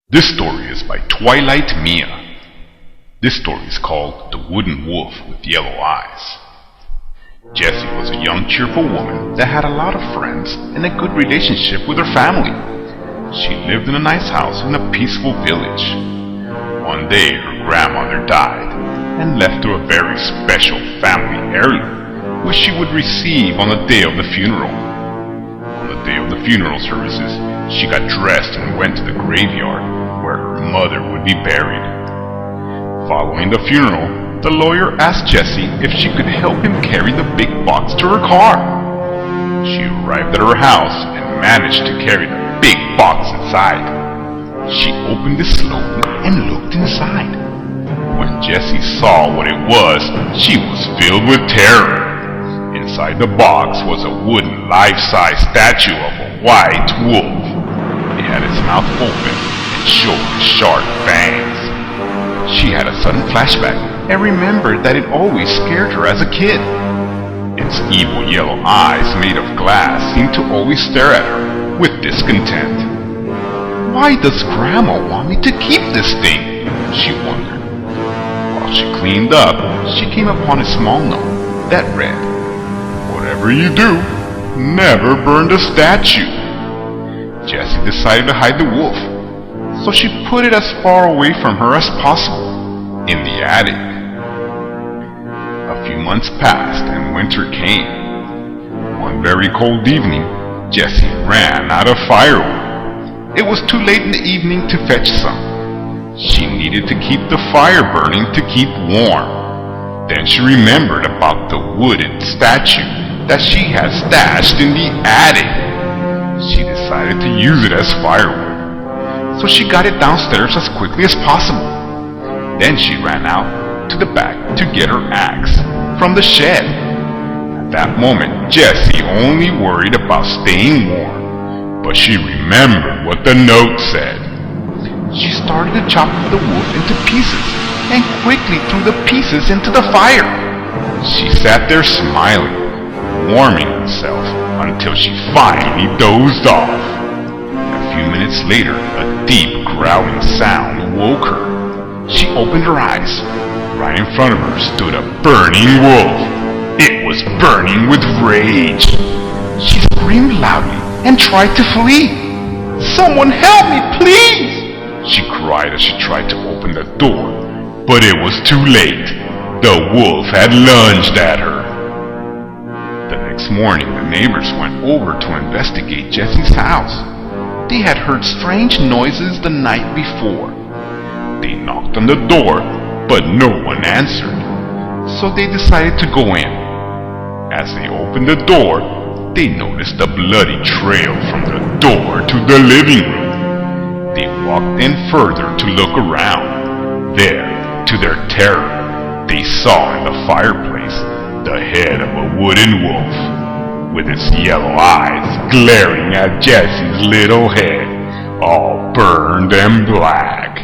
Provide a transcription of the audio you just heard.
This story is by Twilight Mia. This story is called The Wooden Wolf with Yellow Eyes. Jessie was a young, cheerful woman that had a lot of friends and a good relationship with her family. She lived in a nice house in a peaceful village. One day, her grandmother died and left her a very special family heirloom, which she would receive on the day of the funeral. On the day of the funeral services, she got dressed and went to the graveyard where her mother would be buried. Following the funeral, the lawyer asked Jessie if she could help him carry the big box to her car. She arrived at her house and managed to carry the big box inside. She opened it slowly and looked inside. When Jessie saw what it was, she was filled with terror. Inside the box was a wooden life-size statue of a white wolf. It had its mouth open and showed sharp fangs. She had a sudden flashback and remembered that it always scared her as a kid. Its evil yellow eyes made of glass seemed to always stare at her with discontent. Why does Grandma want me to keep this thing? She wondered. While she cleaned up, she came upon a small note that read, "Whatever you do, never burn the statue." Jessie decided to hide the wolf, so she put it as far away from her as possible, in the attic. A few months passed and winter came. One very cold evening, Jessie ran out of firewood. It was too late in the evening to fetch some. She needed to keep the fire burning to keep warm. Then she remembered about the wooden statue that she had stashed in the attic. She decided to use it as firewood, so she got it downstairs as quickly as possible. Then she ran out to the back to get her axe from the shed. At that moment, Jessie only worried about staying warm, but she remembered what the note said. She started to chop the wolf into pieces and quickly threw the pieces into the fire. She sat there smiling, warming herself until she finally dozed off. A few minutes later, a deep growling sound woke her. She opened her eyes. Right in front of her stood a burning wolf. It was burning with rage. She screamed loudly and tried to flee. "Someone help me, please!" she cried as she tried to open the door. But it was too late. The wolf had lunged at her. The next morning, the neighbors went over to investigate Jessie's house. They had heard strange noises the night before. They knocked on the door, but no one answered. So they decided to go in. As they opened the door, they noticed a bloody trail from the door to the living room. They walked in further to look around. There, to their terror, they saw in the fireplace the head of a wooden wolf, with its yellow eyes glaring at Jessie's little head, all burned and black.